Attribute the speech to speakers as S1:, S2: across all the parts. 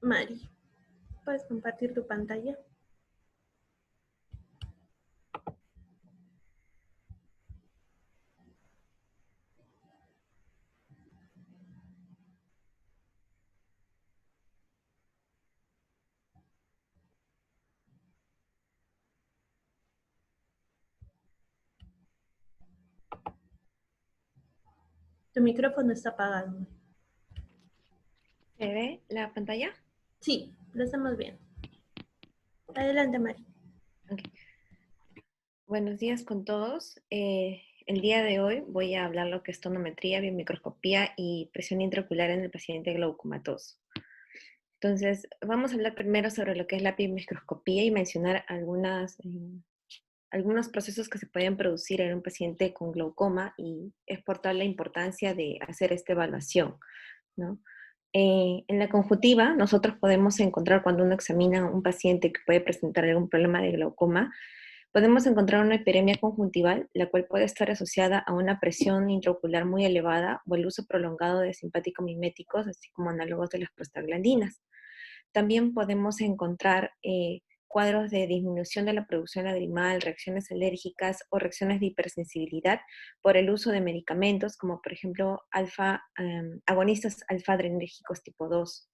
S1: Mari, ¿puedes compartir tu pantalla? Tu micrófono está apagado.
S2: ¿Se ve la pantalla?
S1: Sí, lo estamos bien. Adelante, Mari.
S2: Okay. Buenos días con todos. El día de hoy voy a hablar lo que es tonometría, biomicroscopía y presión intraocular en el paciente glaucomatoso. Entonces, vamos a hablar primero sobre lo que es la biomicroscopía y mencionar algunos procesos que se pueden producir en un paciente con glaucoma y es por tal la importancia de hacer esta evaluación, ¿no? En la conjuntiva, nosotros podemos encontrar cuando uno examina a un paciente que puede presentar algún problema de glaucoma, podemos encontrar una hiperemia conjuntival, la cual puede estar asociada a una presión intraocular muy elevada o el uso prolongado de simpáticos miméticos, así como análogos de las prostaglandinas. También podemos encontrar cuadros de disminución de la producción lagrimal, reacciones alérgicas o reacciones de hipersensibilidad por el uso de medicamentos, como por ejemplo agonistas alfa-adrenérgicos tipo 2.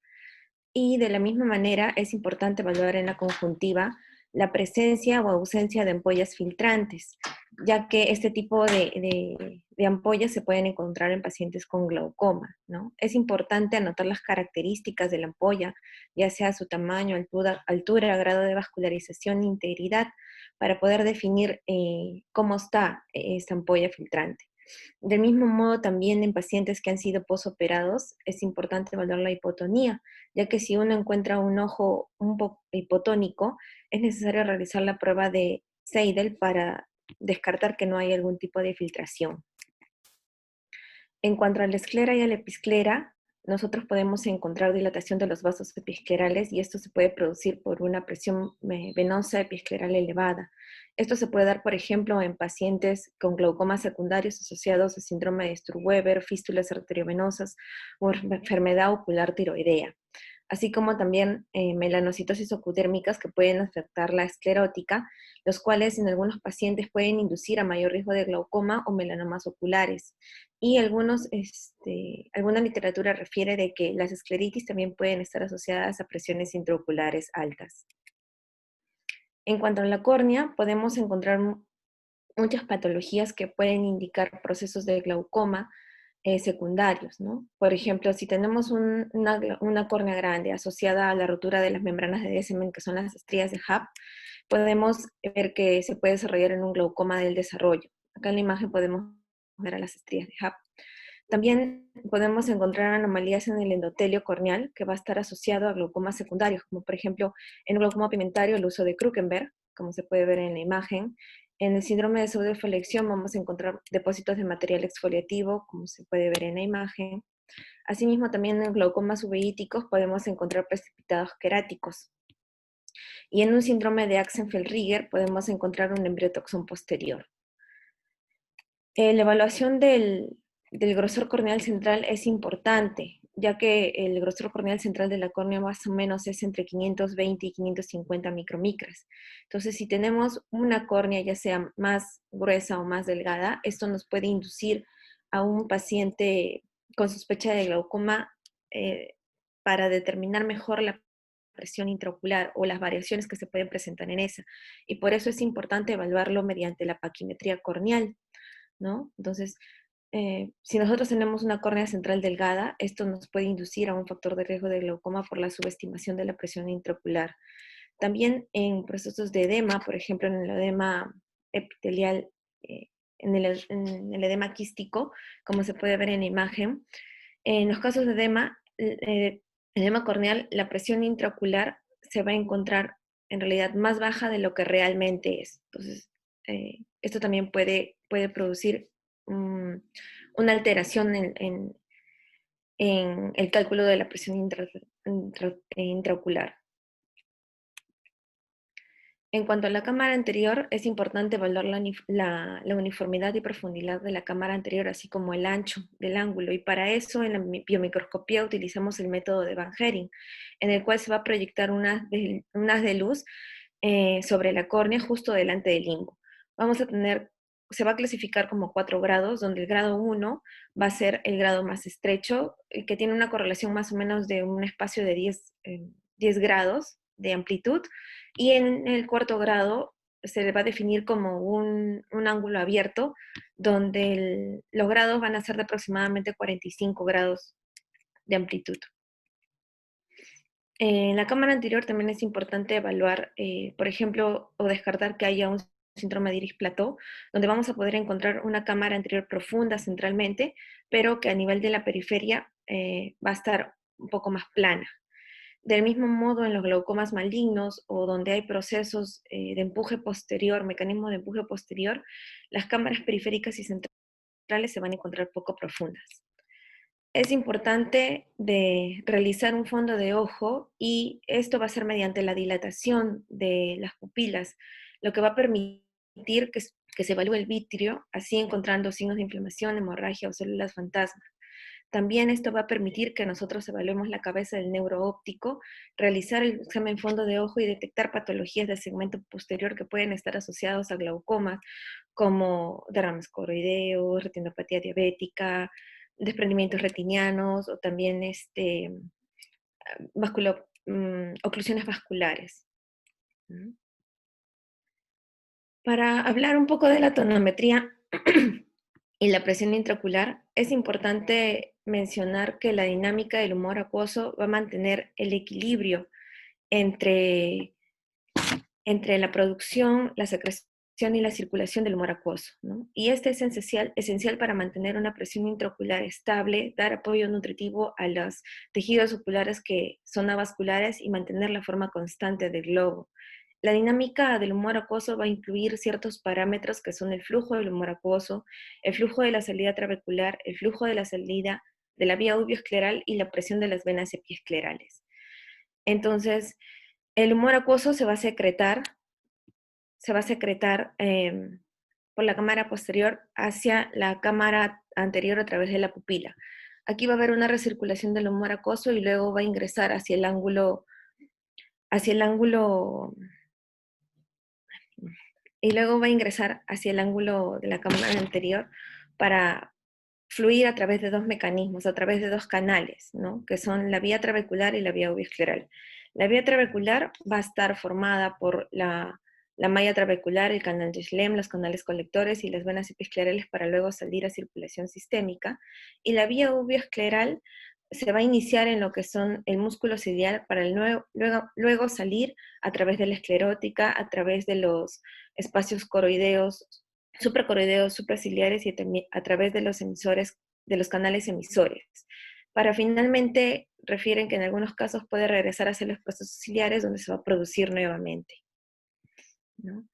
S2: Y de la misma manera es importante evaluar en la conjuntiva la presencia o ausencia de ampollas filtrantes, ya que este tipo de ampollas se pueden encontrar en pacientes con glaucoma, ¿no? Es importante anotar las características de la ampolla, ya sea su tamaño, altura, grado de vascularización e integridad, para poder definir cómo está esta ampolla filtrante. Del mismo modo, también en pacientes que han sido posoperados, es importante evaluar la hipotonía, ya que si uno encuentra un ojo un poco hipotónico, es necesario realizar la prueba de Seidel para descartar que no hay algún tipo de filtración. En cuanto a la esclera y a la episclera, nosotros podemos encontrar dilatación de los vasos episclerales y esto se puede producir por una presión venosa episcleral elevada. Esto se puede dar, por ejemplo, en pacientes con glaucomas secundarios asociados a síndrome de Sturweber, fístulas arteriovenosas o enfermedad ocular tiroidea, así como también melanocitosis ocudérmicas que pueden afectar la esclerótica, los cuales en algunos pacientes pueden inducir a mayor riesgo de glaucoma o melanomas oculares. Y alguna literatura refiere de que las escleritis también pueden estar asociadas a presiones intraoculares altas. En cuanto a la córnea, podemos encontrar muchas patologías que pueden indicar procesos de glaucoma secundarios, ¿no? Por ejemplo, si tenemos una córnea grande asociada a la rotura de las membranas de Descemet, que son las estrías de Hub, podemos ver que se puede desarrollar en un glaucoma del desarrollo. Acá en la imagen podemos ver a las estrías de Hub. También podemos encontrar anomalías en el endotelio corneal que va a estar asociado a glaucomas secundarios, como por ejemplo en el glaucoma pigmentario el uso de Krukenberg, como se puede ver en la imagen. En el síndrome de pseudoflexión vamos a encontrar depósitos de material exfoliativo, como se puede ver en la imagen. Asimismo, también en glaucomas uveíticos podemos encontrar precipitados queráticos. Y en un síndrome de Axenfeld-Rieger podemos encontrar un embriotoxón posterior. La evaluación del grosor corneal central es importante, ya que el grosor corneal central de la córnea más o menos es entre 520 y 550 micromicras. Entonces, si tenemos una córnea ya sea más gruesa o más delgada, esto nos puede inducir a un paciente con sospecha de glaucoma para determinar mejor la presión intraocular o las variaciones que se pueden presentar en esa. Y por eso es importante evaluarlo mediante la paquimetría corneal, ¿no? Entonces, si nosotros tenemos una córnea central delgada, esto nos puede inducir a un factor de riesgo de glaucoma por la subestimación de la presión intraocular. También en procesos de edema, por ejemplo, en el edema epitelial, en el edema quístico, como se puede ver en la imagen, en los casos de edema corneal, la presión intraocular se va a encontrar en realidad más baja de lo que realmente es. Entonces, esto también puede producir una alteración en el cálculo de la presión intraocular. En cuanto a la cámara anterior, es importante evaluar la uniformidad y profundidad de la cámara anterior, así como el ancho del ángulo. Y para eso, en la biomicroscopía utilizamos el método de Van Hering, en el cual se va a proyectar un haz de luz sobre la córnea justo delante del limbo. Se va a clasificar como 4 grados, donde el grado 1 va a ser el grado más estrecho, que tiene una correlación más o menos de un espacio de 10 grados de amplitud, y en el cuarto grado se le va a definir como un ángulo abierto, donde los grados van a ser de aproximadamente 45 grados de amplitud. En la cámara anterior también es importante evaluar, por ejemplo, o descartar que haya un síndrome de iris plató, donde vamos a poder encontrar una cámara anterior profunda centralmente, pero que a nivel de la periferia va a estar un poco más plana. Del mismo modo, en los glaucomas malignos o donde hay procesos de empuje posterior, mecanismos de empuje posterior, las cámaras periféricas y centrales se van a encontrar poco profundas. Es importante de realizar un fondo de ojo, y esto va a ser mediante la dilatación de las pupilas, lo que va a permitir que se evalúe el vitrio, así encontrando signos de inflamación, hemorragia o células fantasma. También esto va a permitir que nosotros evaluemos la cabeza del neuroóptico, realizar el examen fondo de ojo y detectar patologías del segmento posterior que pueden estar asociados a glaucoma, como derrames coroideos, retinopatía diabética, desprendimientos retinianos o también oclusiones vasculares. Para hablar un poco de la tonometría y la presión intraocular, es importante mencionar que la dinámica del humor acuoso va a mantener el equilibrio entre, entre la producción, la secreción y la circulación del humor acuoso, ¿no? Y este es esencial para mantener una presión intraocular estable, dar apoyo nutritivo a los tejidos oculares que son avasculares y mantener la forma constante del globo. La dinámica del humor acuoso va a incluir ciertos parámetros que son el flujo del humor acuoso, el flujo de la salida trabecular, el flujo de la salida de la vía uveoescleral y la presión de las venas epiesclerales. Entonces, el humor acuoso se va a secretar por la cámara posterior hacia la cámara anterior a través de la pupila. Aquí va a haber una recirculación del humor acuoso y luego va a ingresar hacia el ángulo y luego va a ingresar hacia el ángulo de la cámara anterior para fluir a través de dos mecanismos, a través de dos canales, ¿no? Que son la vía trabecular y la vía uveoscleral. La vía trabecular va a estar formada por la malla trabecular, el canal de Schlemm, los canales colectores y las venas epiesclerales para luego salir a circulación sistémica. Y la vía uveoscleral se va a iniciar en lo que son el músculo ciliar para luego salir a través de la esclerótica, a través de los espacios coroideos, supracoroideos, supraciliares y también a través de los emisores, de los canales emisores. Para finalmente, refieren que en algunos casos puede regresar hacia los procesos ciliares donde se va a producir nuevamente, ¿no?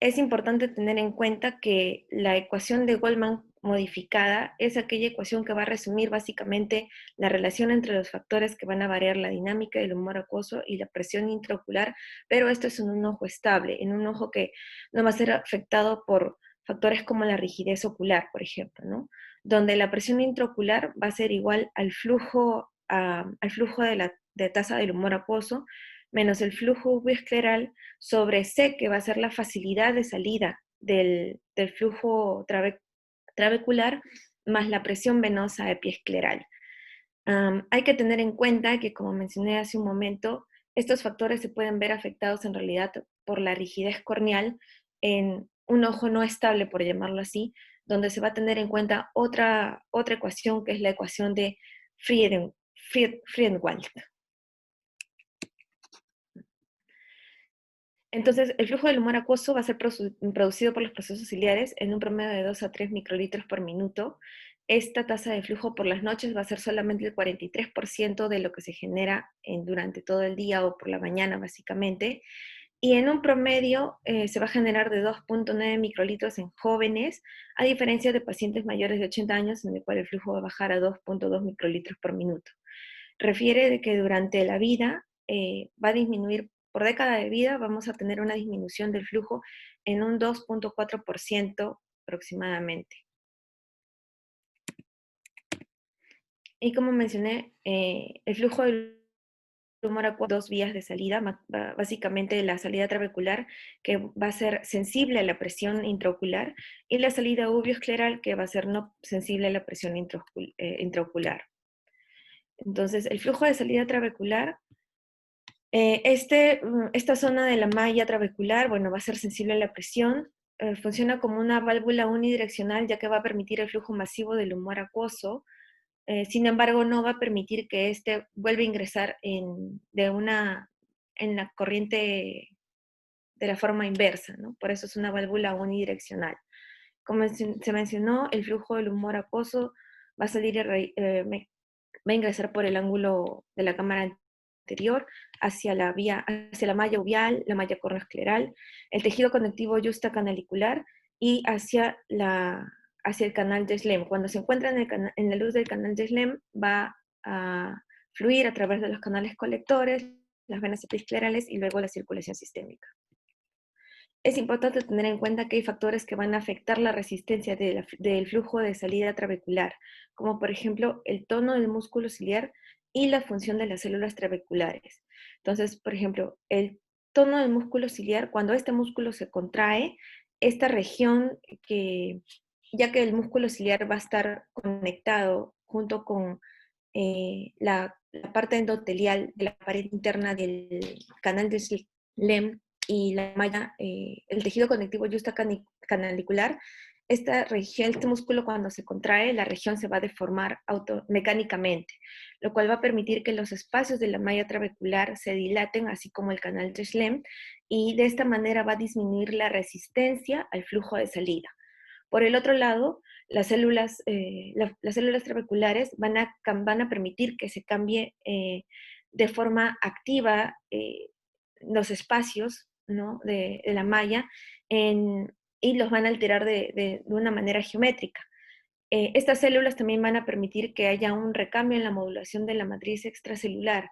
S2: Es importante tener en cuenta que la ecuación de Goldman modificada es aquella ecuación que va a resumir básicamente la relación entre los factores que van a variar la dinámica del humor acuoso y la presión intraocular, pero esto es en un ojo estable, en un ojo que no va a ser afectado por factores como la rigidez ocular, por ejemplo, ¿no? Donde la presión intraocular va a ser igual al flujo de tasa del humor acuoso menos el flujo uveoscleral sobre C, que va a ser la facilidad de salida del flujo trabecular, más la presión venosa epiescleral. Hay que tener en cuenta que, como mencioné hace un momento, estos factores se pueden ver afectados en realidad por la rigidez corneal en un ojo no estable, por llamarlo así, donde se va a tener en cuenta otra ecuación, que es la ecuación de Friedewald. Entonces, el flujo del humor acuoso va a ser producido por los procesos ciliares en un promedio de 2 a 3 microlitros por minuto. Esta tasa de flujo por las noches va a ser solamente el 43% de lo que se genera durante todo el día o por la mañana, básicamente. Y en un promedio se va a generar de 2,9 microlitros en jóvenes, a diferencia de pacientes mayores de 80 años, en el cual el flujo va a bajar a 2,2 microlitros por minuto. Refiere de que durante la vida va a disminuir por década de vida vamos a tener una disminución del flujo en un 2,4% aproximadamente. Y como mencioné, el flujo del humor acuoso, dos vías de salida, básicamente la salida trabecular, que va a ser sensible a la presión intraocular, y la salida uveoscleral, que va a ser no sensible a la presión intraocular. Entonces, el flujo de salida trabecular, esta zona de la malla trabecular, bueno, va a ser sensible a la presión, funciona como una válvula unidireccional, ya que va a permitir el flujo masivo del humor acuoso. Sin embargo, no va a permitir que éste vuelva a ingresar en la corriente de la forma inversa, ¿no? Por eso es una válvula unidireccional. Como se mencionó, el flujo del humor acuoso va a salir, va a ingresar por el ángulo de la cámara anterior hacia la malla uveal, la malla corneoescleral, el tejido conectivo yustacanalicular y hacia el canal de Schlemm. Cuando se encuentra en la luz del canal de Schlemm, va a fluir a través de los canales colectores, las venas episclerales y luego la circulación sistémica. Es importante tener en cuenta que hay factores que van a afectar la resistencia del flujo de salida trabecular, como por ejemplo el tono del músculo ciliar y la función de las células trabeculares. Entonces, por ejemplo, el tono del músculo ciliar, cuando este músculo se contrae, esta región ya que el músculo ciliar va a estar conectado junto con la parte endotelial de la pared interna del canal de Schlemm y la malla, el tejido conectivo yustacanalicular, esta región, este músculo cuando se contrae, la región se va a deformar mecánicamente, lo cual va a permitir que los espacios de la malla trabecular se dilaten, así como el canal de Schlemm, y de esta manera va a disminuir la resistencia al flujo de salida. Por el otro lado, las células trabeculares van a permitir que se cambie de forma activa los espacios, ¿no?, de la malla y los van a alterar de una manera geométrica. Estas células también van a permitir que haya un recambio en la modulación de la matriz extracelular.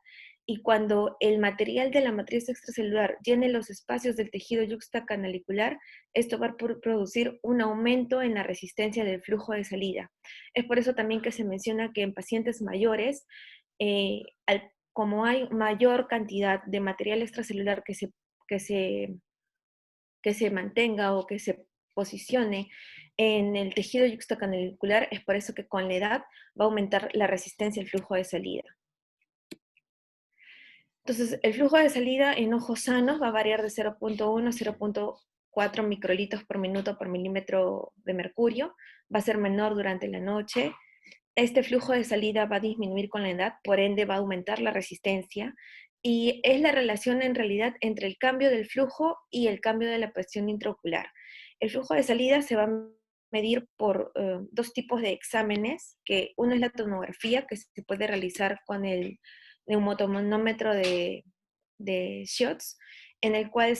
S2: Y cuando el material de la matriz extracelular llene los espacios del tejido yuxtacanalicular, esto va a producir un aumento en la resistencia del flujo de salida. Es por eso también que se menciona que en pacientes mayores, como hay mayor cantidad de material extracelular que se, que se mantenga o que se posicione en el tejido yuxtacanalicular, es por eso que con la edad va a aumentar la resistencia al flujo de salida. Entonces, el flujo de salida en ojos sanos va a variar de 0,1 a 0,4 microlitros por minuto por milímetro de mercurio, va a ser menor durante la noche. Este flujo de salida va a disminuir con la edad, por ende va a aumentar la resistencia, y es la relación en realidad entre el cambio del flujo y el cambio de la presión intraocular. El flujo de salida se va a medir por dos tipos de exámenes, que uno es la tomografía, que se puede realizar con el neumotonómetro de Schütz, en el cual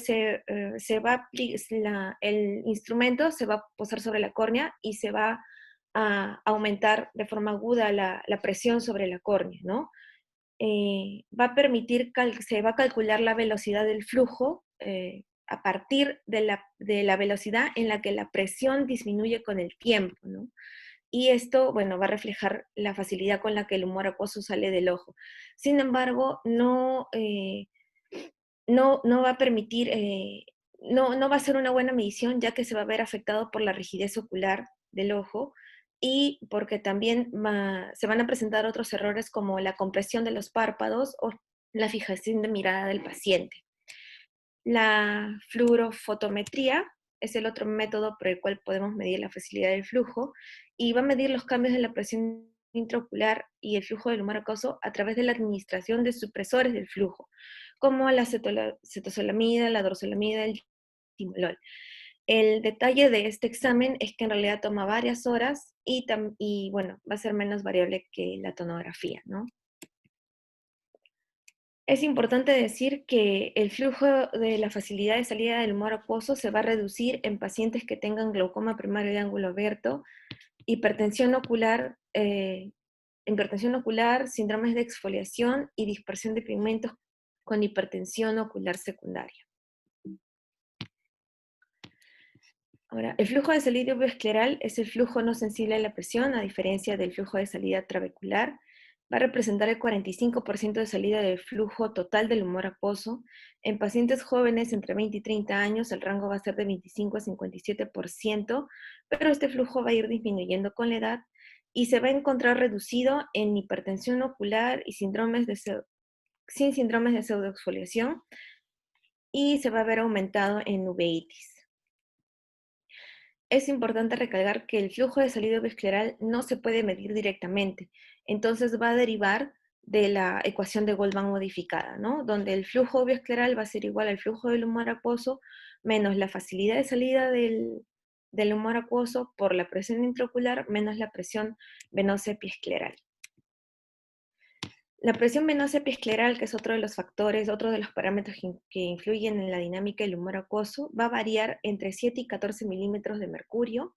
S2: el instrumento se va a posar sobre la córnea y se va a aumentar de forma aguda la presión sobre la córnea, ¿no? Va a permitir, se va a calcular la velocidad del flujo a partir de la velocidad en la que la presión disminuye con el tiempo, ¿no? Y esto, bueno, va a reflejar la facilidad con la que el humor acuoso sale del ojo. Sin embargo, no va a permitir, no va a ser una buena medición, ya que se va a ver afectado por la rigidez ocular del ojo y porque también se van a presentar otros errores como la compresión de los párpados o la fijación de mirada del paciente. La fluorofotometría es el otro método por el cual podemos medir la facilidad del flujo y va a medir los cambios de la presión intraocular y el flujo del humor acuoso a través de la administración de supresores del flujo, como la cetosolamida, la dorzolamida, el timolol. El detalle de este examen es que en realidad toma varias horas y bueno, va a ser menos variable que la tomografía, ¿no? Es importante decir que el flujo de la facilidad de salida del humor acuoso se va a reducir en pacientes que tengan glaucoma primario de ángulo abierto, hipertensión ocular, síndromes de exfoliación y dispersión de pigmentos con hipertensión ocular secundaria. Ahora, el flujo de salida uveoscleral es el flujo no sensible a la presión, a diferencia del flujo de salida trabecular. Va a representar el 45% de salida del flujo total del humor acuoso. En pacientes jóvenes entre 20 y 30 años, el rango va a ser de 25 a 57%, pero este flujo va a ir disminuyendo con la edad y se va a encontrar reducido en hipertensión ocular y sin síndromes de pseudoexfoliación, y se va a ver aumentado en uveitis. Es importante recalcar que el flujo de salida uveoscleral no se puede medir directamente, entonces va a derivar de la ecuación de Goldman modificada, ¿no? Donde el flujo uveoscleral va a ser igual al flujo del humor acuoso menos la facilidad de salida del humor acuoso por la presión intraocular menos la presión venosa epiescleral. La presión venosa epiescleral, que es otro de los factores, otro de los parámetros que influyen en la dinámica del humor acuoso, va a variar entre 7 y 14 milímetros de mercurio.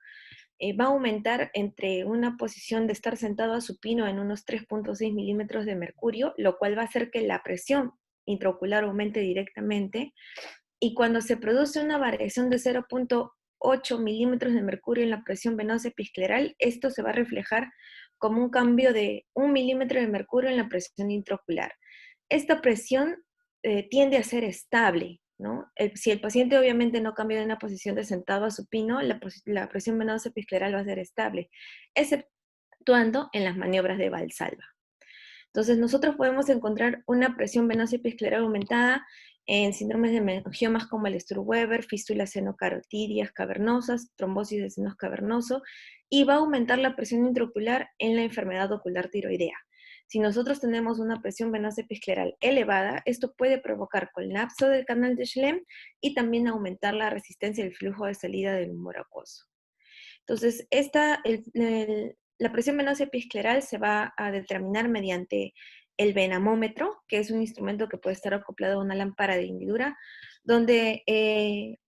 S2: Va a aumentar entre una posición de estar sentado a supino en unos 3.6 milímetros de mercurio, lo cual va a hacer que la presión intraocular aumente directamente. Y cuando se produce una variación de 0.8 milímetros de mercurio en la presión venosa epiescleral, esto se va a reflejar como un cambio de 1 milímetro de mercurio en la presión intraocular. Esta presión tiende a ser estable, ¿no? Si el paciente obviamente no cambia de una posición de sentado a supino, la presión venosa epiescleral va a ser estable, exceptuando en las maniobras de Valsalva. Entonces, nosotros podemos encontrar una presión venosa epiescleral aumentada en síndromes de meningiomas como el Sturm-Weber, fístulas senocarotidias cavernosas, trombosis de senos cavernoso, y va a aumentar la presión intraocular en la enfermedad ocular tiroidea. Si nosotros tenemos una presión venosa epiescleral elevada, esto puede provocar colapso del canal de Schlemm y también aumentar la resistencia del flujo de salida del humor acuoso. Entonces, la presión venosa epiescleral se va a determinar mediante el venamómetro, que es un instrumento que puede estar acoplado a una lámpara de hendidura, donde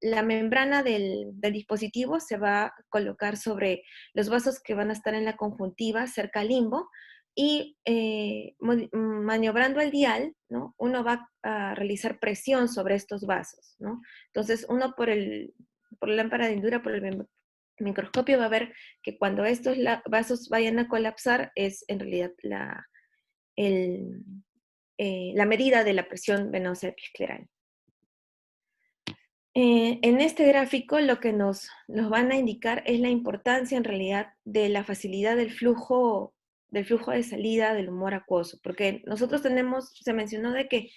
S2: la membrana del dispositivo se va a colocar sobre los vasos que van a estar en la conjuntiva, cerca al limbo, y maniobrando el dial, ¿no? Uno va a realizar presión sobre estos vasos, ¿no? Entonces, uno por la lámpara de hendidura, por el microscopio, va a ver que cuando estos vasos vayan a colapsar es en realidad la medida de la presión venosa epiescleral. En este gráfico lo que nos van a indicar es la importancia en realidad de la facilidad del flujo de salida del humor acuoso, porque nosotros se mencionó de que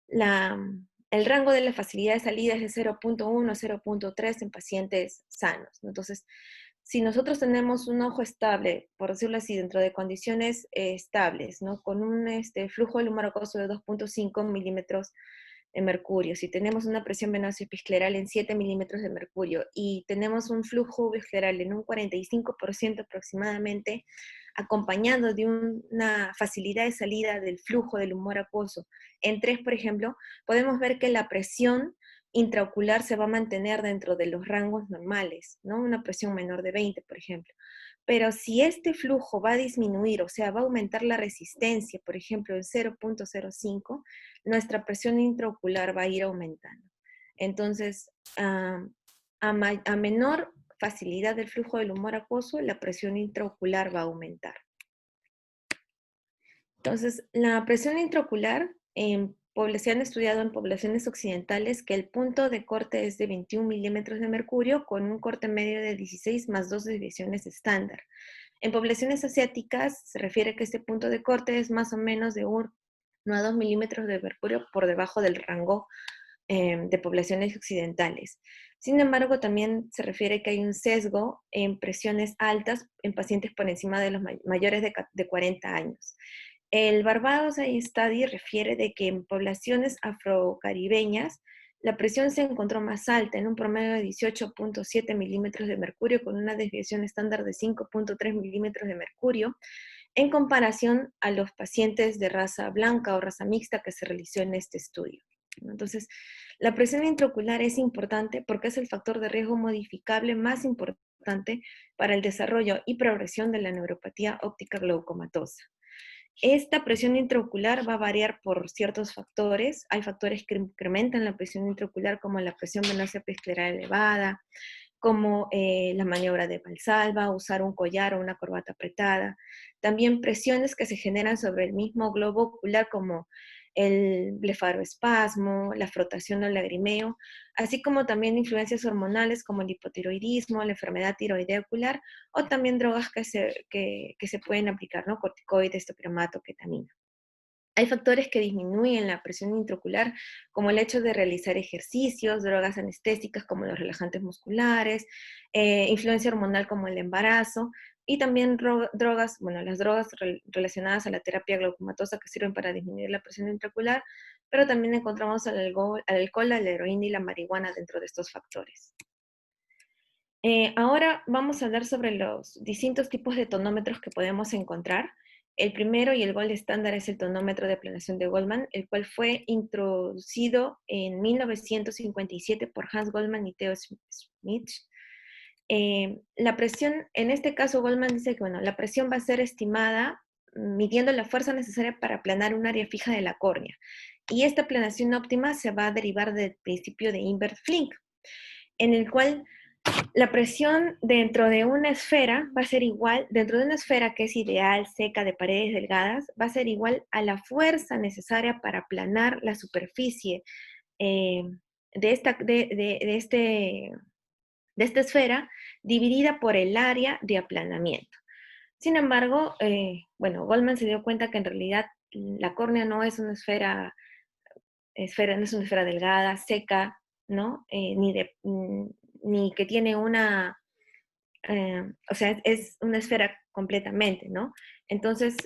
S2: el rango de la facilidad de salida es de 0.1 a 0.3 en pacientes sanos, ¿no? Entonces, si nosotros tenemos un ojo estable, por decirlo así, dentro de condiciones estables, ¿no? Con un flujo del humor acuoso de 2.5 milímetros de mercurio, si tenemos una presión venosa epiescleral en 7 milímetros de mercurio y tenemos un flujo uveoscleral en un 45% aproximadamente, acompañado de una facilidad de salida del flujo del humor acuoso en 3, por ejemplo, podemos ver que la presión intraocular se va a mantener dentro de los rangos normales, ¿no? Una presión menor de 20, por ejemplo. Pero si este flujo va a disminuir, o sea, va a aumentar la resistencia, por ejemplo, en 0.05, nuestra presión intraocular va a ir aumentando. Entonces, a menor facilidad del flujo del humor acuoso, la presión intraocular va a aumentar. Entonces, la presión intraocular se han estudiado en poblaciones occidentales que el punto de corte es de 21 milímetros de mercurio con un corte medio de 16 más 2 desviaciones estándar. En poblaciones asiáticas se refiere que este punto de corte es más o menos de 1 a 2 milímetros de mercurio por debajo del rango de poblaciones occidentales. Sin embargo, también se refiere que hay un sesgo en presiones altas en pacientes por encima de los mayores de 40 años. El Barbados Study refiere de que en poblaciones afrocaribeñas la presión se encontró más alta, en un promedio de 18.7 milímetros de mercurio con una desviación estándar de 5.3 milímetros de mercurio, en comparación a los pacientes de raza blanca o raza mixta que se realizó en este estudio. Entonces, la presión intraocular es importante porque es el factor de riesgo modificable más importante para el desarrollo y progresión de la neuropatía óptica glaucomatosa. esta presión intraocular va a variar por ciertos factores. Hay factores que incrementan la presión intraocular, como la presión venosa episcleral elevada, como la maniobra de Valsalva, usar un collar o una corbata apretada. También presiones que se generan sobre el mismo globo ocular, como el blefaroespasmo, la frotación o el lagrimeo, así como también influencias hormonales como el hipotiroidismo, la enfermedad tiroidea ocular, o también drogas que se pueden aplicar, ¿no? Corticoides, topiromato, ketamina. Hay factores que disminuyen la presión intraocular, como el hecho de realizar ejercicios, drogas anestésicas como los relajantes musculares, influencia hormonal como el embarazo, y también drogas, bueno, las drogas relacionadas a la terapia glaucomatosa que sirven para disminuir la presión intraocular, pero también encontramos al alcohol, la heroína y la marihuana dentro de estos factores. Ahora vamos a hablar sobre los distintos tipos de tonómetros que podemos encontrar. El primero y el gold estándar es el tonómetro de aplanación de Goldman, el cual fue introducido en 1957 por Hans Goldman y Theo Schmidt. La presión, en este caso Goldman dice que bueno, la presión va a ser estimada midiendo la fuerza necesaria para aplanar un área fija de la córnea. Y esta aplanación óptima se va a derivar del principio de Imbert-Flink, en el cual la presión dentro de una esfera va a ser igual, dentro de una esfera que es ideal, seca, de paredes delgadas, va a ser igual a la fuerza necesaria para aplanar la superficie eh, de esta esfera, dividida por el área de aplanamiento. Sin embargo, bueno, Goldman se dio cuenta que en realidad la córnea no es una no es una esfera delgada, seca, ¿no? Ni que tiene o sea, es una esfera completamente, ¿no? Entonces,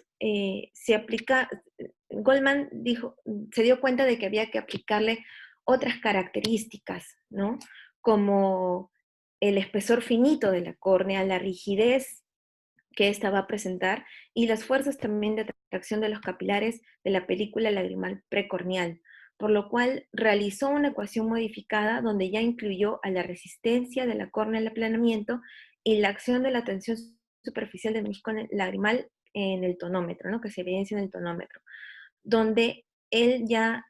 S2: Goldman se dio cuenta de que había que aplicarle otras características, ¿no? Como el espesor finito de la córnea, la rigidez que ésta va a presentar y las fuerzas también de atracción de los capilares de la película lagrimal precorneal, por lo cual realizó una ecuación modificada donde ya incluyó a la resistencia de la córnea al aplanamiento y la acción de la tensión superficial del menisco lagrimal en el tonómetro, ¿no? Que se evidencia en el tonómetro, donde él ya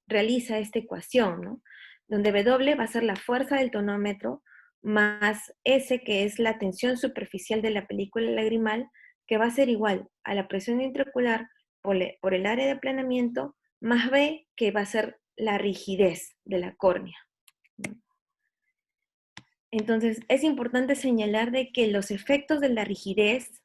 S2: realiza esta ecuación, ¿no? Donde W va a ser la fuerza del tonómetro más S, que es la tensión superficial de la película lagrimal, que va a ser igual a la presión intraocular por el área de aplanamiento, más B, que va a ser la rigidez de la córnea. Entonces, es importante señalar de que los efectos de la rigidez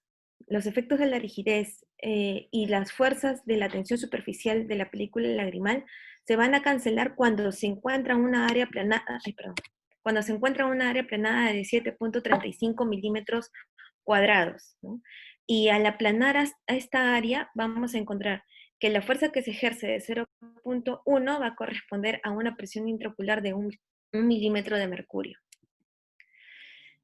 S2: y las fuerzas de la tensión superficial de la película lagrimal se van a cancelar cuando se encuentra una área aplanada, cuando se encuentra una área aplanada de 7.35 milímetros cuadrados, ¿no? Y al aplanar a esta área vamos a encontrar que la fuerza que se ejerce de 0.1 va a corresponder a una presión intraocular de 1 milímetro de mercurio.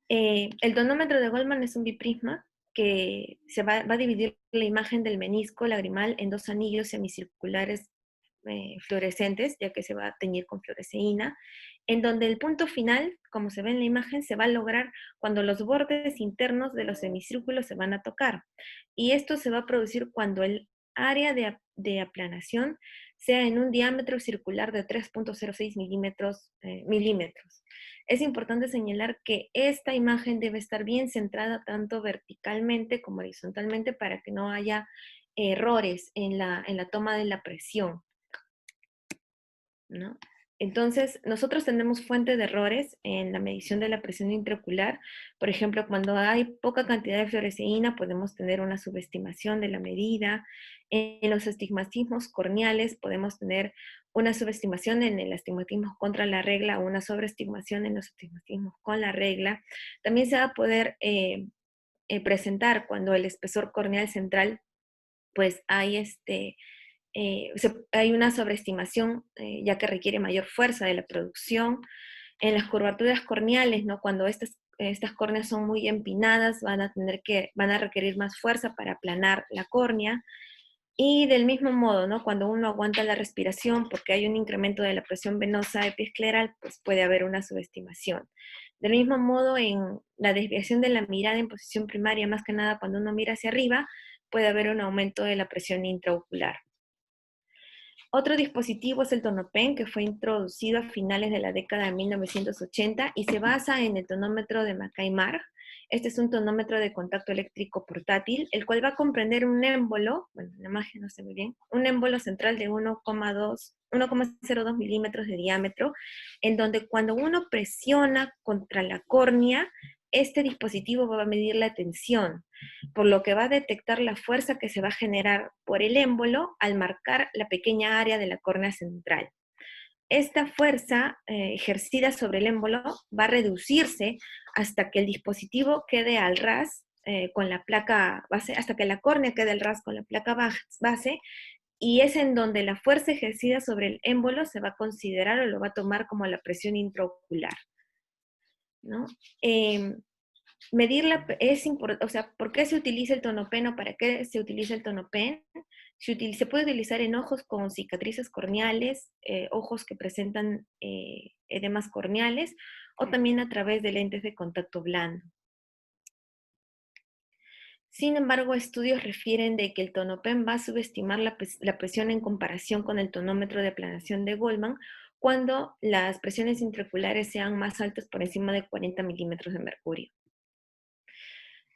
S2: El tonómetro de Goldman es un biprisma que va a dividir la imagen del menisco lagrimal en dos anillos semicirculares fluorescentes, ya que se va a teñir con fluoresceína, en donde el punto final, como se ve en la imagen, se va a lograr cuando los bordes internos de los semicírculos se van a tocar. Y esto se va a producir cuando el área de aplanación sea en un diámetro circular de 3.06 milímetros. Es importante señalar que esta imagen debe estar bien centrada tanto verticalmente como horizontalmente para que no haya errores en la toma de la presión, ¿no? Entonces, nosotros tenemos fuente de errores en la medición de la presión intraocular. Por ejemplo, cuando hay poca cantidad de fluoresceína, podemos tener una subestimación de la medida. En los astigmatismos corneales podemos tener una subestimación en el astigmatismo contra la regla o una sobreestimación en los astigmatismos con la regla. También se va a poder presentar cuando el espesor corneal central, pues hay una sobreestimación, ya que requiere mayor fuerza de la producción. En las curvaturas corneales, ¿no? Cuando estas córneas son muy empinadas, van a requerir más fuerza para aplanar la córnea. Y del mismo modo, ¿no? Cuando uno aguanta la respiración porque hay un incremento de la presión venosa epiescleral, pues puede haber una subestimación. Del mismo modo, en la desviación de la mirada en posición primaria, más que nada cuando uno mira hacia arriba, puede haber un aumento de la presión intraocular. Otro dispositivo es el tonopen, que fue introducido a finales de la década de 1980 y se basa en el tonómetro de Mackay-Mark. Este es un tonómetro de contacto eléctrico portátil, el cual va a comprender un émbolo, bueno, la imagen no se ve bien, un émbolo central de 1,02 milímetros de diámetro, en donde cuando uno presiona contra la córnea, este dispositivo va a medir la tensión, por lo que va a detectar la fuerza que se va a generar por el émbolo al marcar la pequeña área de la córnea central. Esta fuerza ejercida sobre el émbolo va a reducirse hasta que el dispositivo quede al ras con la placa base, hasta que la córnea quede al ras con la placa base, y es en donde la fuerza ejercida sobre el émbolo se va a considerar o lo va a tomar como la presión intraocular, ¿no? Medir es importante, o sea, ¿por qué se utiliza el tonopen o para qué se utiliza el tonopen? Se puede utilizar en ojos con cicatrices corneales, ojos que presentan edemas corneales, o también a través de lentes de contacto blando. Sin embargo, estudios refieren de que el tonopen va a subestimar la presión en comparación con el tonómetro de aplanación de Goldmann cuando las presiones intraoculares sean más altas por encima de 40 milímetros de mercurio.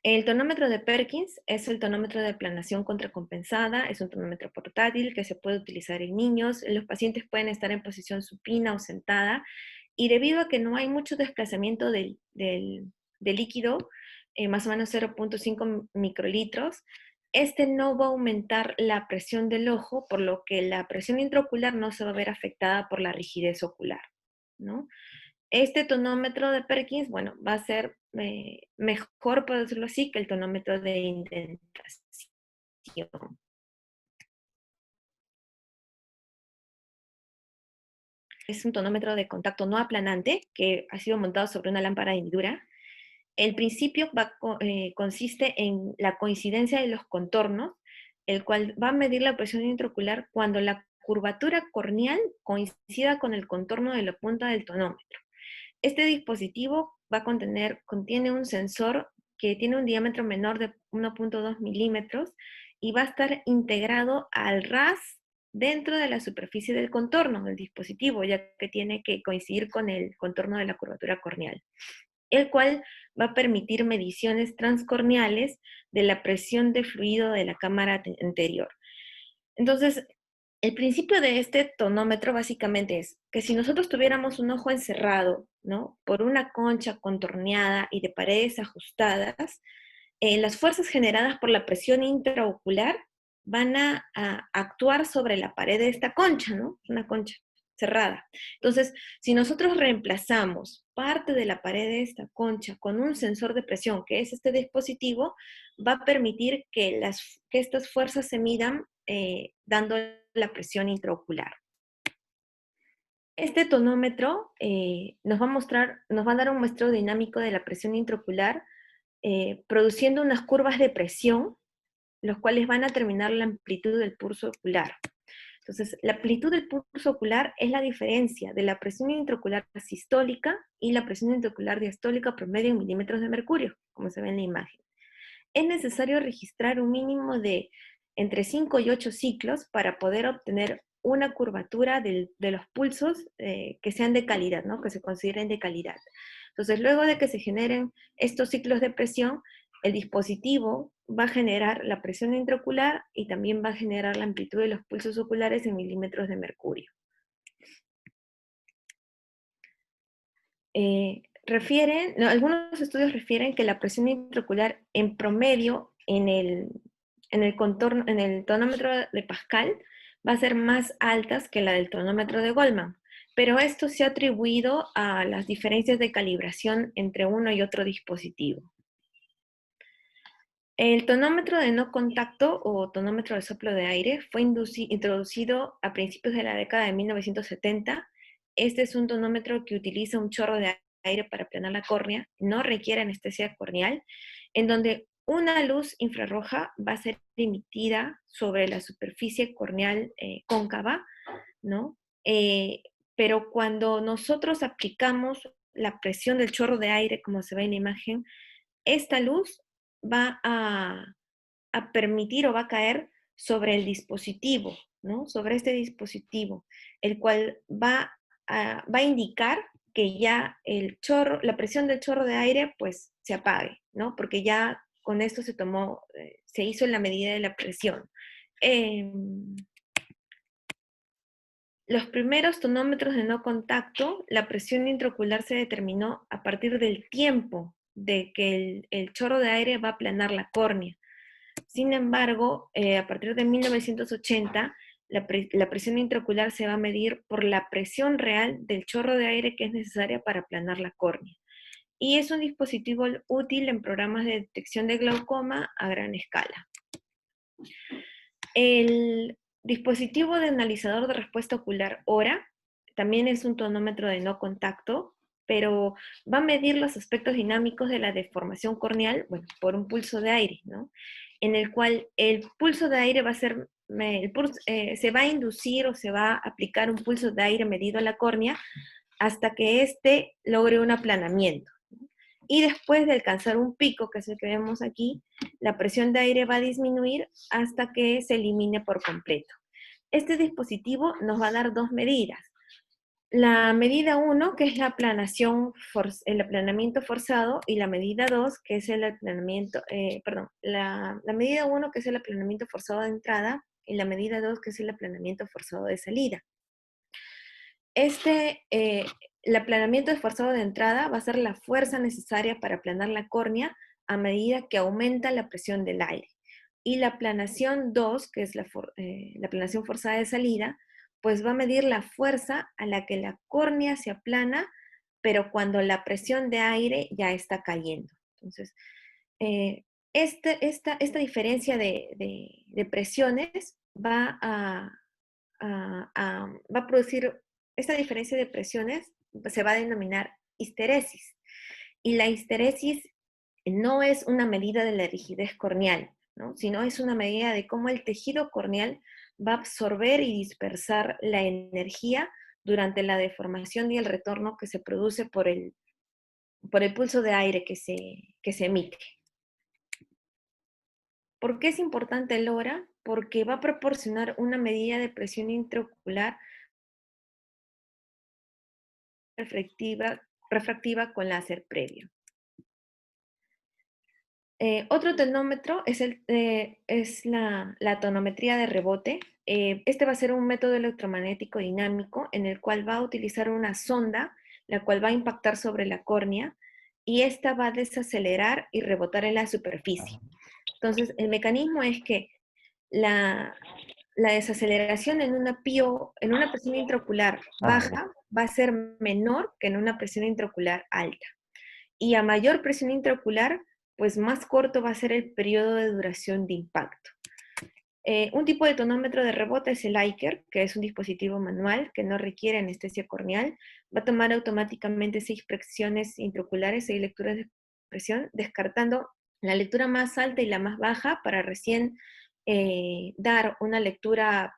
S2: El tonómetro de Perkins es el tonómetro de aplanación contracompensada, es un tonómetro portátil que se puede utilizar en niños. Los pacientes pueden estar en posición supina o sentada, y debido a que no hay mucho desplazamiento del líquido, más o menos 0,5 microlitros, este no va a aumentar la presión del ojo, por lo que la presión intraocular no se va a ver afectada por la rigidez ocular, ¿no? Este tonómetro de Perkins, bueno, va a ser mejor, por decirlo así, que el tonómetro de indentación. Es un tonómetro de contacto no aplanante que ha sido montado sobre una lámpara de hendidura. El principio consiste en la coincidencia de los contornos, el cual va a medir la presión intraocular cuando la curvatura corneal coincida con el contorno de la punta del tonómetro. Este dispositivo contiene un sensor que tiene un diámetro menor de 1,2 milímetros y va a estar integrado al ras dentro de la superficie del contorno del dispositivo, ya que tiene que coincidir con el contorno de la curvatura corneal, el cual va a permitir mediciones transcorneales de la presión de fluido de la cámara anterior. Entonces, el principio de este tonómetro básicamente es que si nosotros tuviéramos un ojo encerrado, ¿no? Por una concha contorneada y de paredes ajustadas, las fuerzas generadas por la presión intraocular van a actuar sobre la pared de esta concha, ¿no? Una concha cerrada. Entonces, si nosotros reemplazamos parte de la pared de esta concha con un sensor de presión, que es este dispositivo, va a permitir que estas fuerzas se midan dando la presión intraocular. Este tonómetro nos va a dar un muestreo dinámico de la presión intraocular, produciendo unas curvas de presión, los cuales van a determinar la amplitud del pulso ocular. Entonces, la amplitud del pulso ocular es la diferencia de la presión intraocular sistólica y la presión intraocular diastólica promedio en milímetros de mercurio, como se ve en la imagen. Es necesario registrar un mínimo de entre 5 y 8 ciclos para poder obtener una curvatura de los pulsos que sean de calidad, ¿no? Que se consideren de calidad. Entonces, luego de que se generen estos ciclos de presión, el dispositivo va a generar la presión intraocular y también va a generar la amplitud de los pulsos oculares en milímetros de mercurio. Algunos estudios refieren que la presión intraocular en promedio en el tonómetro de Pascal va a ser más altas que la del tonómetro de Goldmann, pero esto se ha atribuido a las diferencias de calibración entre uno y otro dispositivo. El tonómetro de no contacto o tonómetro de soplo de aire fue introducido a principios de la década de 1970. Este es un tonómetro que utiliza un chorro de aire para aplanar la córnea, no requiere anestesia corneal, en donde una luz infrarroja va a ser emitida sobre la superficie corneal cóncava, ¿no? Pero cuando nosotros aplicamos la presión del chorro de aire, como se ve en la imagen, esta luz va a a permitir o va a caer sobre el dispositivo, ¿no? Sobre este dispositivo, el cual va a indicar que ya el chorro, la presión del chorro de aire, pues se apague, ¿no? Porque ya con esto se tomó, se hizo la medida de la presión. Eh, los primeros tonómetros de no contacto, la presión intraocular se determinó a partir del tiempo de que el chorro de aire va a aplanar la córnea. Sin embargo, a partir de 1980, la presión intraocular se va a medir por la presión real del chorro de aire que es necesaria para aplanar la córnea. Y es un dispositivo útil en programas de detección de glaucoma a gran escala. El dispositivo de analizador de respuesta ocular ORA también es un tonómetro de no contacto, pero va a medir los aspectos dinámicos de la deformación corneal, bueno, por un pulso de aire, ¿no? En el cual el pulso de aire va a ser, se va a inducir o se va a aplicar un pulso de aire medido a la córnea hasta que éste logre un aplanamiento. Y después de alcanzar un pico, que es el que vemos aquí, la presión de aire va a disminuir hasta que se elimine por completo. Este dispositivo nos va a dar dos medidas. La medida 1, que es la el aplanamiento forzado, y la medida 2, que es el aplanamiento, la medida 1, que es el aplanamiento forzado de entrada, y la medida 2, que es el aplanamiento forzado de salida. El aplanamiento forzado de entrada va a ser la fuerza necesaria para aplanar la córnea a medida que aumenta la presión del aire. Y la aplanación 2, que es la aplanación forzada de salida, pues va a medir la fuerza a la que la córnea se aplana, pero cuando la presión de aire ya está cayendo. Entonces, esta diferencia de presiones va a producir, esta diferencia de presiones se va a denominar histeresis. Y la histeresis no es una medida de la rigidez corneal, ¿no? Sino es una medida de cómo el tejido corneal va a absorber y dispersar la energía durante la deformación y el retorno que se produce por el pulso de aire que se emite. ¿Por qué es importante el ORA? Porque va a proporcionar una medida de presión intraocular refractiva con láser previo. Otro tonómetro es la tonometría de rebote. Este va a ser un método electromagnético dinámico en el cual va a utilizar una sonda, la cual va a impactar sobre la córnea, y esta va a desacelerar y rebotar en la superficie. Entonces, el mecanismo es que la desaceleración en una presión intraocular baja va a ser menor que en una presión intraocular alta. Y a mayor presión intraocular, pues más corto va a ser el periodo de duración de impacto. Un tipo de tonómetro de rebote es el ICER, que es un dispositivo manual que no requiere anestesia corneal. Va a tomar automáticamente 6 presiones intraoculares, 6 lecturas de presión, descartando la lectura más alta y la más baja para recién dar una lectura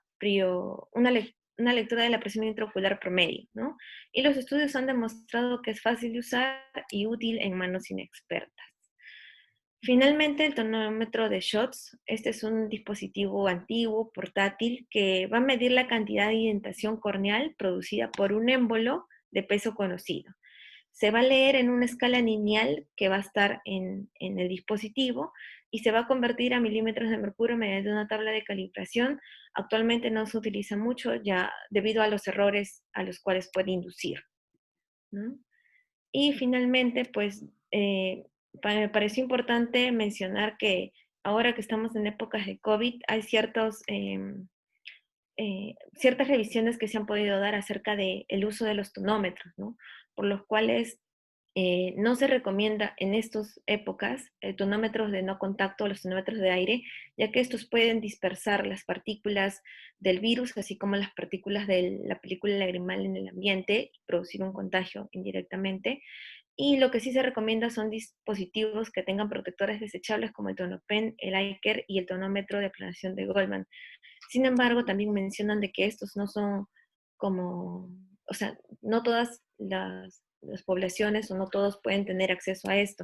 S2: una lectura de la presión intraocular promedio, ¿no? Y los estudios han demostrado que es fácil de usar y útil en manos inexpertas. Finalmente, el tonómetro de Schotz. Este es un dispositivo antiguo, portátil, que va a medir la cantidad de indentación corneal producida por un émbolo de peso conocido. Se va a leer en una escala lineal que va a estar en el dispositivo y se va a convertir a milímetros de mercurio mediante una tabla de calibración. Actualmente no se utiliza mucho ya debido a los errores a los cuales puede inducir, ¿no? Y finalmente, pues, me pareció importante mencionar que ahora que estamos en épocas de COVID, hay ciertas revisiones que se han podido dar acerca del uso de los tonómetros, ¿no? Por los cuales no se recomienda en estas épocas tonómetros de no contacto o los tonómetros de aire, ya que estos pueden dispersar las partículas del virus, así como las partículas de la película lagrimal en el ambiente y producir un contagio indirectamente. Y lo que sí se recomienda son dispositivos que tengan protectores desechables como el tonopen, el ICER y el tonómetro de aplanación de Goldman. Sin embargo, también mencionan de que estos no son como, o sea, no todas las las poblaciones o no todos pueden tener acceso a esto,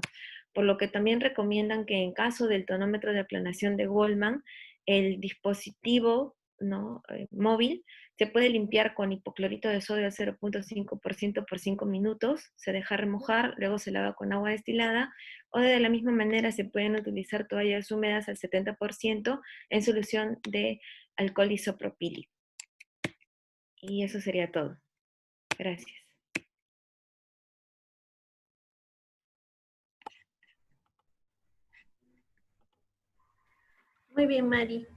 S2: por lo que también recomiendan que en caso del tonómetro de aplanación de Goldman, el dispositivo, ¿no? Móvil se puede limpiar con hipoclorito de sodio al 0.5% por 5 minutos, se deja remojar, luego se lava con agua destilada, o de la misma manera se pueden utilizar toallas húmedas al 70% en solución de alcohol isopropílico. Y eso sería todo. Gracias.
S1: Muy bien, Mari.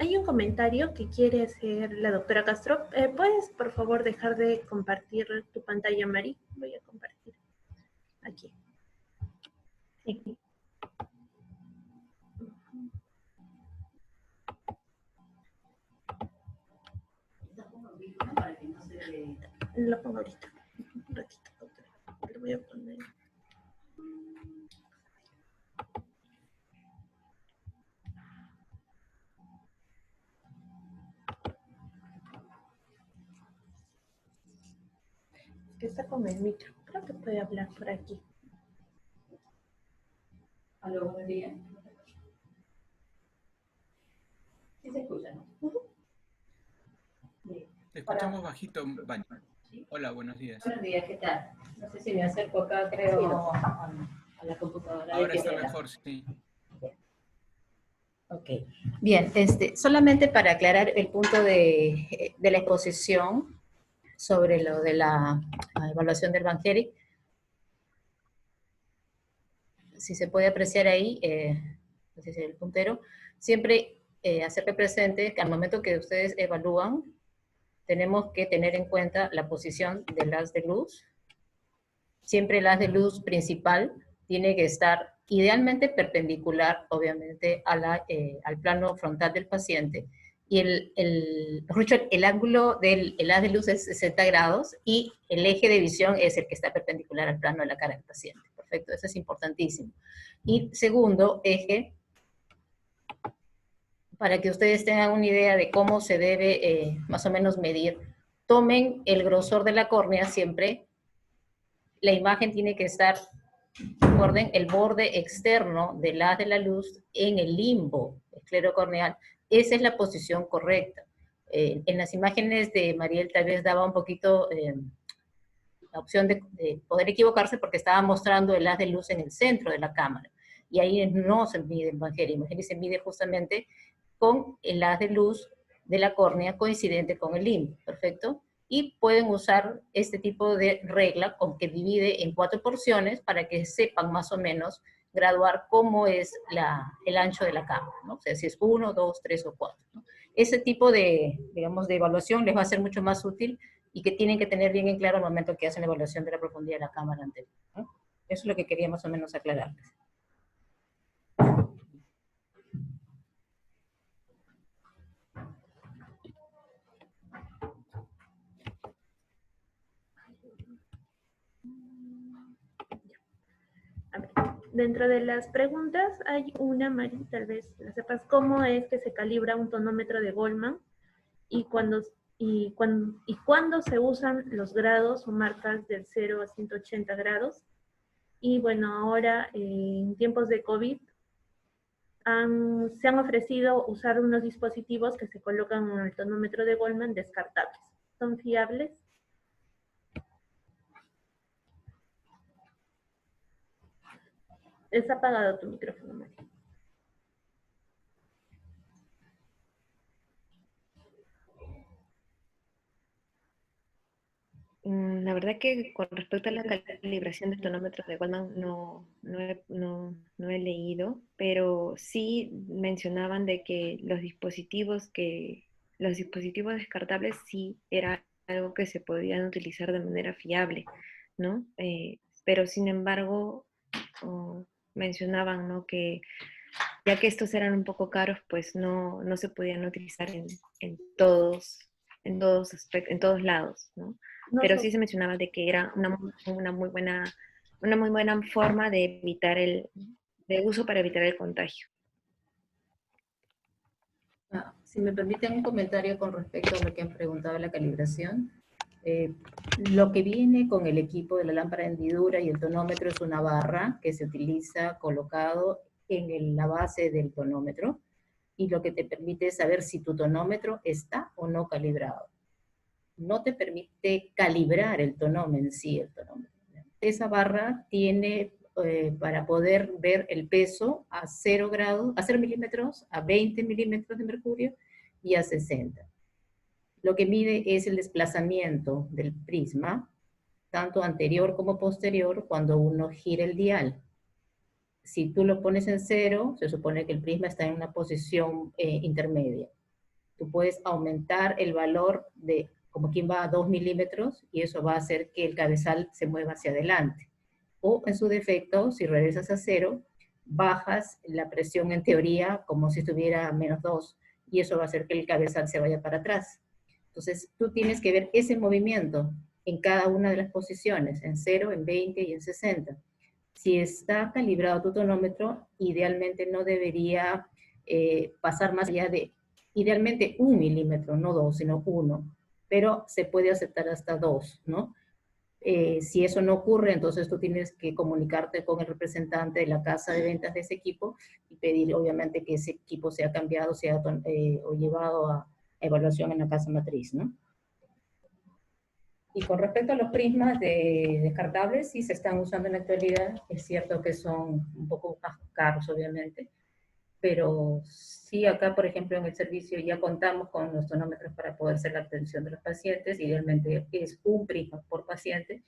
S1: Hay un comentario que quiere hacer la doctora Castro. ¿Puedes, por favor, dejar de compartir tu pantalla, Mari? Voy a compartir aquí.
S2: Sí.
S1: Lo pongo ahorita. Un ratito, doctora. Lo voy a poner. Que está con el micro. Creo que puede hablar por aquí.
S3: Aló, buenos días. Sí se escucha, ¿no? Sí.
S4: Te escuchamos bajito, Vani. Hola, buenos días.
S3: Buenos días, ¿qué tal? No sé si me acerco acá, creo, a la computadora.
S4: Ahora está mejor, sí.
S3: Ok. Bien, solamente para aclarar el punto de la exposición sobre lo de la evaluación del Bancheric. Si se puede apreciar ahí, no sé si es el puntero, siempre hacerle presente que al momento que ustedes evalúan, tenemos que tener en cuenta la posición del haz de luz. Siempre el haz de luz principal tiene que estar idealmente perpendicular, obviamente, al plano frontal del paciente. Y el ángulo del haz de luz es 60 grados y el eje de visión es el que está perpendicular al plano de la cara del paciente. Perfecto, eso es importantísimo. Y segundo eje, para que ustedes tengan una idea de cómo se debe más o menos medir, tomen el grosor de la córnea siempre. La imagen tiene que estar, recuerden, el borde externo del haz de la luz en el limbo esclerocorneal. Esa es la posición correcta. En las imágenes de Mariel tal vez daba un poquito la opción de poder equivocarse porque estaba mostrando el haz de luz en el centro de la cámara. Y ahí no se mide el Bancheric, se mide justamente con el haz de luz de la córnea coincidente con el limbo, ¿perfecto? Y pueden usar este tipo de regla con que divide en 4 porciones para que sepan más o menos graduar cómo es el ancho de la cámara, ¿no? O sea, si es 1, 2, 3 o 4, ¿no? Ese tipo de, digamos, de evaluación les va a ser mucho más útil y que tienen que tener bien en claro al momento que hacen la evaluación de la profundidad de la cámara anterior, ¿no? Eso es lo que quería más o menos aclararles.
S1: A ver, dentro de las preguntas hay una, Mari, tal vez la sepas, ¿cómo es que se calibra un tonómetro de Goldman y cuándo se usan los grados o marcas del 0 a 180 grados? Y bueno, ahora en tiempos de COVID se han ofrecido usar unos dispositivos que se colocan en el tonómetro de Goldman descartables. ¿Son fiables? Está apagado tu micrófono, Mari.
S2: La verdad que con respecto a la calibración del tonómetro de Goldman no he leído, pero sí mencionaban de que los dispositivos descartables sí era algo que se podían utilizar de manera fiable, ¿no? Pero sin embargo, mencionaban, ¿no? Que ya que estos eran un poco caros, pues no se podían utilizar en todos lados, ¿no? Pero sí se mencionaba de que era una muy buena forma de uso para evitar el contagio.
S3: Si me permiten un comentario con respecto a lo que han preguntado de la calibración. Lo que viene con el equipo de la lámpara de hendidura y el tonómetro es una barra que se utiliza colocado en la base del tonómetro, y lo que te permite es saber si tu tonómetro está o no calibrado. No te permite calibrar el tonómetro en sí, el tonómetro. Esa barra tiene para poder ver el peso a 0 grados, a 0 milímetros, a 20 milímetros de mercurio y a 60. Lo que mide es el desplazamiento del prisma, tanto anterior como posterior, cuando uno gira el dial. Si tú lo pones en 0, se supone que el prisma está en una posición intermedia. Tú puedes aumentar el valor de como quien va a 2 milímetros, y eso va a hacer que el cabezal se mueva hacia adelante. O en su defecto, si regresas a 0, bajas la presión en teoría como si estuviera a -2, y eso va a hacer que el cabezal se vaya para atrás. Entonces, tú tienes que ver ese movimiento en cada una de las posiciones, en 0, en 20 y en 60. Si está calibrado tu tonómetro, idealmente no debería pasar más allá de, idealmente 1 milímetro, no 2, sino 1, pero se puede aceptar hasta 2, ¿no? Si eso no ocurre, entonces tú tienes que comunicarte con el representante de la casa de ventas de ese equipo y pedir, obviamente, que ese equipo sea cambiado, o llevado a evaluación en la casa matriz, ¿no? Y con respecto a los prismas descartables, sí se están usando en la actualidad. Es cierto que son un poco más caros, obviamente, pero sí acá, por ejemplo, en el servicio ya contamos con los tonómetros para poder hacer la atención de los pacientes. Idealmente es un prisma por paciente,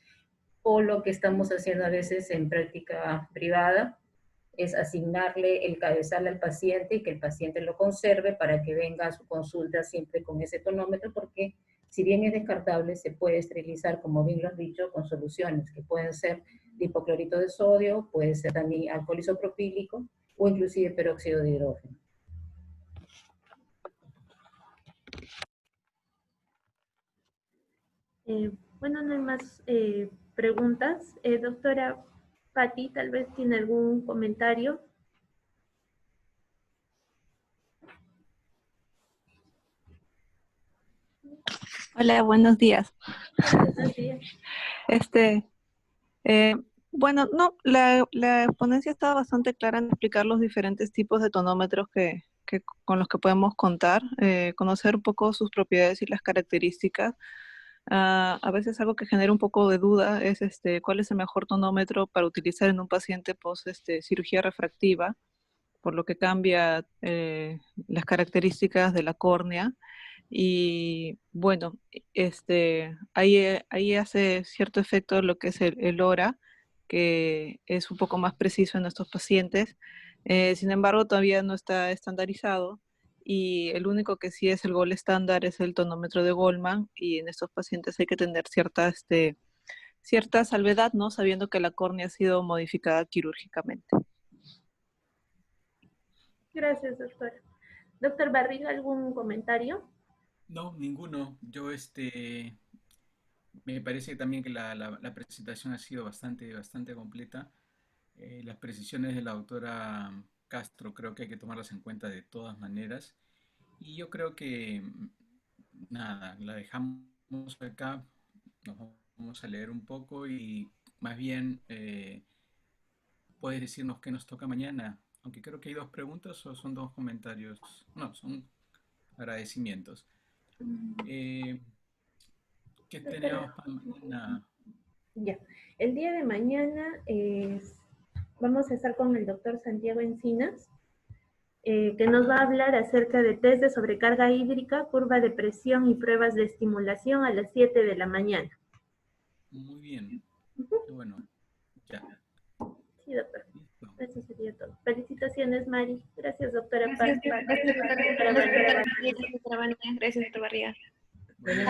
S3: o lo que estamos haciendo a veces en práctica privada es asignarle el cabezal al paciente y que el paciente lo conserve para que venga a su consulta siempre con ese tonómetro, porque si bien es descartable, se puede esterilizar, como bien lo has dicho, con soluciones que pueden ser de hipoclorito de sodio, puede ser también alcohol isopropílico o inclusive peróxido de hidrógeno.
S1: Bueno, no hay más preguntas. Doctora Patti, tal vez tiene algún comentario.
S5: Hola, buenos días.
S1: Buenos días.
S5: Eh, bueno, no, la ponencia estaba bastante clara en explicar los diferentes tipos de tonómetros con los que podemos contar, conocer un poco sus propiedades y las características. A veces algo que genera un poco de duda es cuál es el mejor tonómetro para utilizar en un paciente post cirugía refractiva, por lo que cambia las características de la córnea. Y bueno, ahí hace cierto efecto lo que es el ORA, que es un poco más preciso en estos pacientes. Sin embargo, todavía no está estandarizado, y el único que sí es el gol estándar es el tonómetro de Goldman, y en estos pacientes hay que tener cierta salvedad, ¿no? Sabiendo que la córnea ha sido modificada quirúrgicamente.
S1: Gracias, doctora. Doctor Barriga, ¿algún comentario?
S4: No, ninguno. Yo me parece también que la presentación ha sido bastante completa. Las precisiones de la doctora Castro creo que hay que tomarlas en cuenta de todas maneras. Y yo creo que, nada, la dejamos acá, nos vamos a leer un poco y más bien puedes decirnos qué nos toca mañana. Aunque creo que hay dos preguntas o son dos comentarios. No, son agradecimientos. Eh, ¿Qué tenemos para mañana?
S1: Ya. El día de mañana vamos a estar con el doctor Santiago Encinas, que nos va a hablar acerca de test de sobrecarga hídrica, curva de presión y pruebas de estimulación a las 7 de la mañana.
S4: Muy bien. Qué bueno. Ya.
S1: Sí, doctor.
S4: Listo.
S1: Eso sería todo. Felicitaciones, Mari. Gracias, doctora Patti.
S2: Gracias, doctora Barriga.
S1: Gracias, doctora Barriga.
S2: Gracias, doctora Barriga.
S4: Bueno,